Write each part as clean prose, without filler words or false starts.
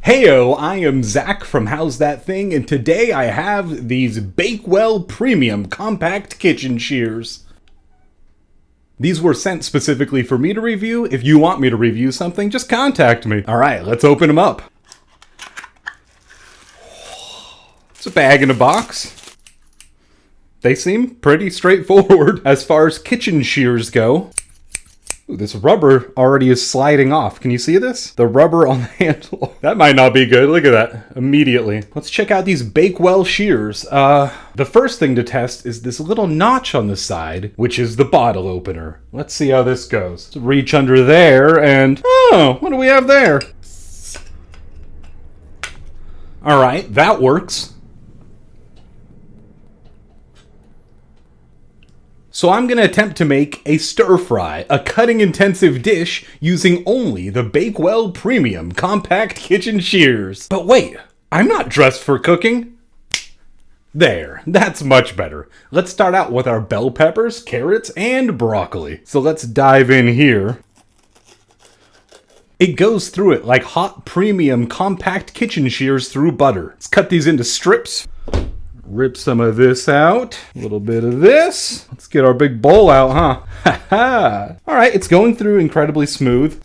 Heyo, I am Zach from How's That Thing, and today I have these Bakewell Premium Compact Kitchen Shears. These were sent specifically for me to review. If you want me to review something, just contact me. Alright, let's open them up. It's a bag in a box. They seem pretty straightforward as far as kitchen shears go. Ooh, this rubber already is sliding off. Can you see this? The rubber on the handle. That might not be good. Look at that. Immediately. Let's check out these Bakewell shears. The first thing to test is this little notch on the side, which is the bottle opener. Let's see how this goes. Let's reach under there and... oh, what do we have there? Alright, that works. So I'm going to attempt to make a stir fry, a cutting intensive dish using only the Bakewell Premium Compact Kitchen Shears. But wait, I'm not dressed for cooking. There, that's much better. Let's start out with our bell peppers, carrots, and broccoli. So let's dive in here. It goes through it like hot premium compact kitchen shears through butter. Let's cut these into strips. Rip some of this out. A little bit of this. Let's get our big bowl out, huh? Ha ha! Alright, it's going through incredibly smooth.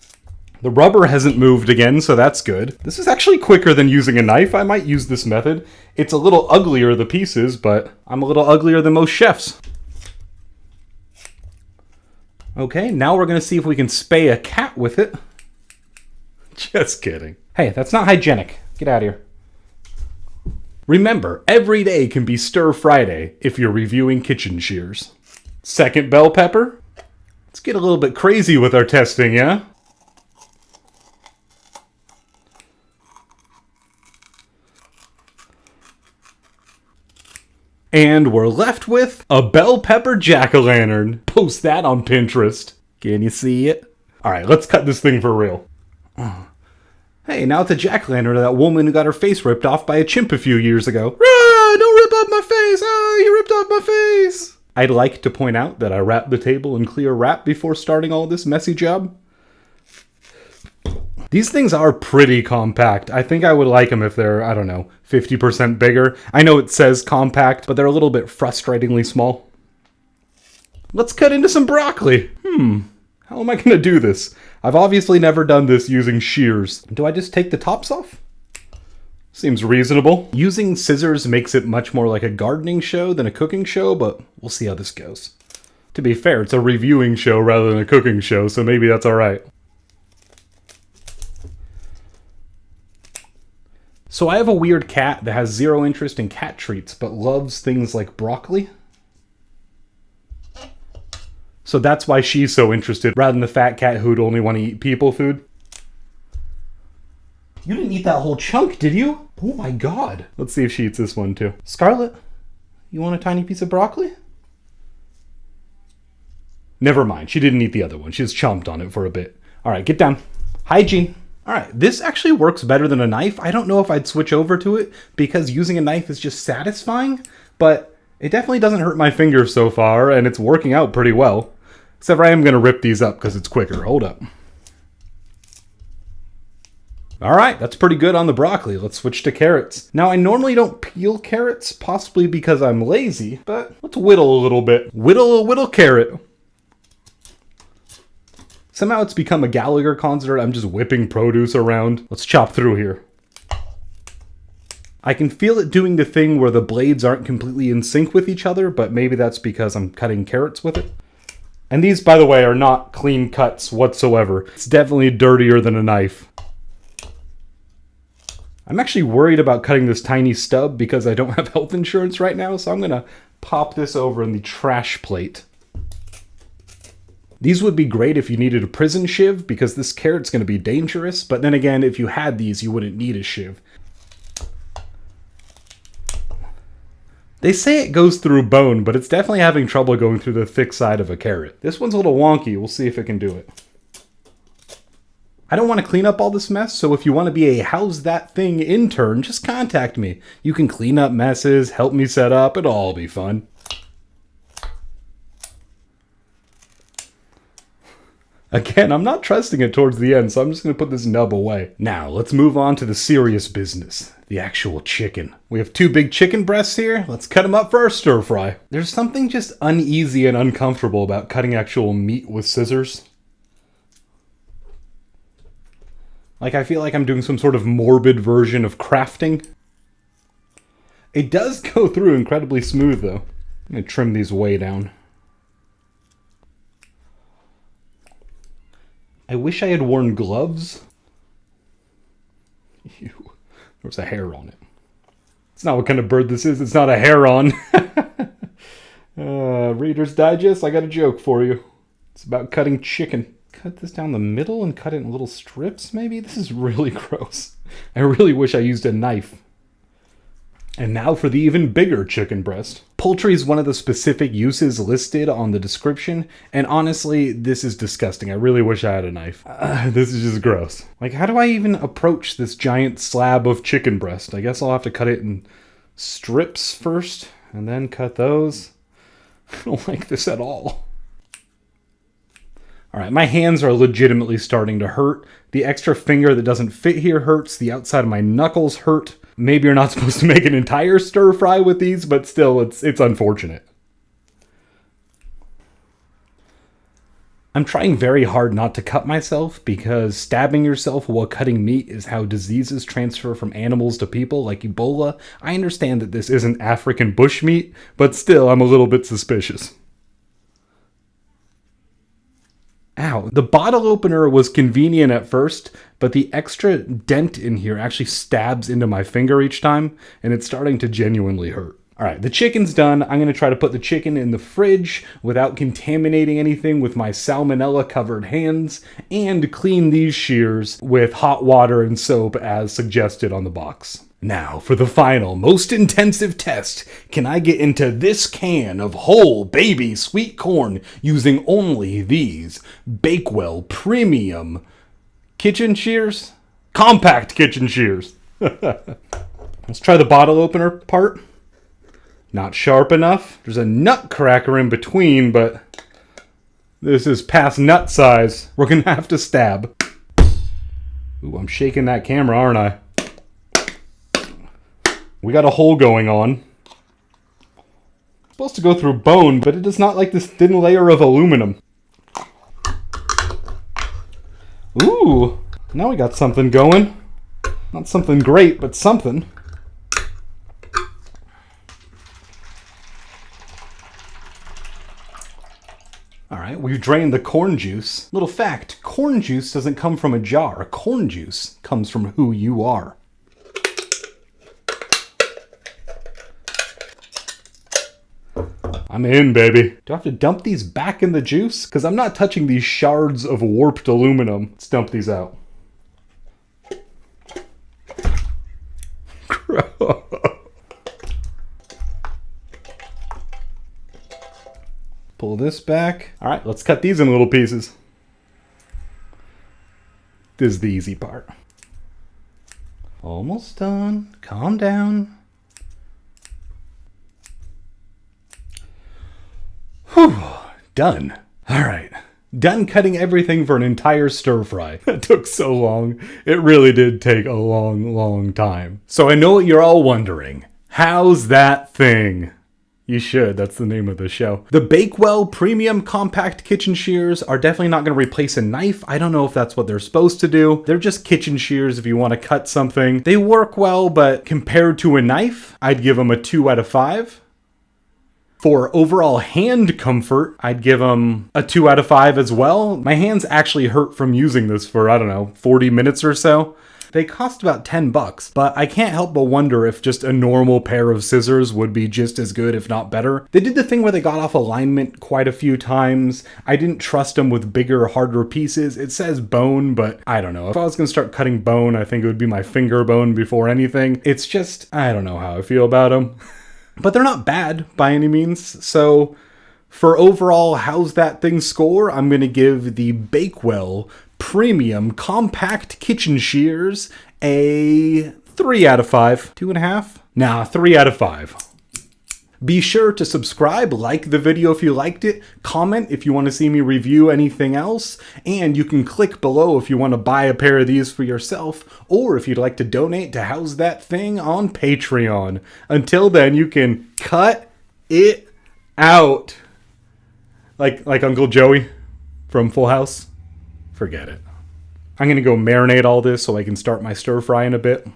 The rubber hasn't moved again, so that's good. This is actually quicker than using a knife. I might use this method. It's a little uglier, the pieces, but I'm a little uglier than most chefs. Okay, now we're going to see if we can spay a cat with it. Just kidding. Hey, that's not hygienic. Get out of here. Remember, every day can be Stir Friday if you're reviewing kitchen shears. Second bell pepper. Let's get a little bit crazy with our testing, yeah? And we're left with a bell pepper jack-o'-lantern. Post that on Pinterest. Can you see it? Alright, let's cut this thing for real. Hey, now it's a jack-o'-lantern of that woman who got her face ripped off by a chimp a few years ago. Ah, don't rip off my face! Ah, you ripped off my face! I'd like to point out that I wrapped the table in clear wrap before starting all this messy job. These things are pretty compact. I think I would like them if they're, I don't know, 50% bigger. I know it says compact, but they're a little bit frustratingly small. Let's cut into some broccoli. How am I going to do this? I've obviously never done this using shears. Do I just take the tops off? Seems reasonable. Using scissors makes it much more like a gardening show than a cooking show, but we'll see how this goes. To be fair, it's a reviewing show rather than a cooking show, so maybe that's alright. So I have a weird cat that has zero interest in cat treats, but loves things like broccoli. So that's why she's so interested, rather than the fat cat who'd only want to eat people food. You didn't eat that whole chunk, did you? Oh my god. Let's see if she eats this one too. Scarlett, you want a tiny piece of broccoli? Never mind, she didn't eat the other one. She just chomped on it for a bit. Alright, get down. Hygiene. Alright, this actually works better than a knife. I don't know if I'd switch over to it, because using a knife is just satisfying, but it definitely doesn't hurt my fingers so far, and it's working out pretty well. Except for I am going to rip these up because it's quicker. Hold up. Alright, that's pretty good on the broccoli. Let's switch to carrots. Now, I normally don't peel carrots, possibly because I'm lazy, but let's whittle a little bit. Whittle carrot. Somehow it's become a Gallagher concert. I'm just whipping produce around. Let's chop through here. I can feel it doing the thing where the blades aren't completely in sync with each other, but maybe that's because I'm cutting carrots with it. And these, by the way, are not clean cuts whatsoever. It's definitely dirtier than a knife. I'm actually worried about cutting this tiny stub because I don't have health insurance right now, so I'm going to pop this over in the trash plate. These would be great if you needed a prison shiv, because this carrot's going to be dangerous, but then again, if you had these, you wouldn't need a shiv. They say it goes through bone, but it's definitely having trouble going through the thick side of a carrot. This one's a little wonky. We'll see if it can do it. I don't want to clean up all this mess, so if you want to be a How's That Thing intern, just contact me. You can clean up messes, help me set up, it'll all be fun. Again, I'm not trusting it towards the end, so I'm just going to put this nub away. Now, let's move on to the serious business. The actual chicken. We have 2 big chicken breasts here. Let's cut them up for our stir fry. There's something just uneasy and uncomfortable about cutting actual meat with scissors. Like, I feel like I'm doing some sort of morbid version of crafting. It does go through incredibly smooth, though. I'm going to trim these way down. I wish I had worn gloves. Ew. There's a hair on it. It's not what kind of bird this is. It's not a heron. Reader's Digest, I got a joke for you. It's about cutting chicken. Cut this down the middle and cut it in little strips, maybe? This is really gross. I really wish I used a knife. And now for the even bigger chicken breast. Poultry is one of the specific uses listed on the description, and honestly, this is disgusting. I really wish I had a knife. This is just gross. Like, how do I even approach this giant slab of chicken breast? I guess I'll have to cut it in strips first, and then cut those. I don't like this at all. Alright, my hands are legitimately starting to hurt. The extra finger that doesn't fit here hurts. The outside of my knuckles hurt. Maybe you're not supposed to make an entire stir fry with these, but still, it's unfortunate. I'm trying very hard not to cut myself, because stabbing yourself while cutting meat is how diseases transfer from animals to people, like Ebola. I understand that this isn't African bushmeat, but still, I'm a little bit suspicious. Ow. The bottle opener was convenient at first, but the extra dent in here actually stabs into my finger each time, and it's starting to genuinely hurt. Alright, the chicken's done. I'm going to try to put the chicken in the fridge without contaminating anything with my salmonella-covered hands, and clean these shears with hot water and soap as suggested on the box. Now, for the final, most intensive test, can I get into this can of whole baby sweet corn using only these Bakewell premium kitchen shears? Compact kitchen shears. Let's try the bottle opener part. Not sharp enough. There's a nutcracker in between, but this is past nut size. We're gonna have to stab. Ooh, I'm shaking that camera, aren't I? We got a hole going on. It's supposed to go through bone, but it is not like this thin layer of aluminum. Ooh, now we got something going. Not something great, but something. Alright, we've drained the corn juice. Little fact, corn juice doesn't come from a jar. Corn juice comes from who you are. I'm in, baby. Do I have to dump these back in the juice? Because I'm not touching these shards of warped aluminum. Let's dump these out. Pull this back. All right, let's cut these in little pieces. This is the easy part. Almost done. Calm down. Whew, done. All right, done cutting everything for an entire stir fry. That took so long. It really did take a long, long time. So I know what you're all wondering. How's that thing? You should, that's the name of the show. The Bakewell Premium Compact Kitchen Shears are definitely not going to replace a knife. I don't know if that's what they're supposed to do. They're just kitchen shears if you want to cut something. They work well, but compared to a knife, I'd give them a 2 out of 5. For overall hand comfort, I'd give them a 2 out of 5 as well. My hands actually hurt from using this for, I don't know, 40 minutes or so. They cost about $10, but I can't help but wonder if just a normal pair of scissors would be just as good, if not better. They did the thing where they got off alignment quite a few times. I didn't trust them with bigger, harder pieces. It says bone, but I don't know. If I was going to start cutting bone, I think it would be my finger bone before anything. It's just, I don't know how I feel about them. But they're not bad by any means, so for overall how's that thing score, I'm going to give the Bakewell Premium Compact Kitchen Shears a 3 out of 5. 2.5? Nah, 3 out of 5. Be sure to subscribe, like the video if you liked it, comment if you want to see me review anything else, and you can click below if you want to buy a pair of these for yourself, or if you'd like to donate to House That Thing on Patreon. Until then, you can cut it out. Like Uncle Joey from Full House. Forget it. I'm going to go marinate all this so I can start my stir fry in a bit.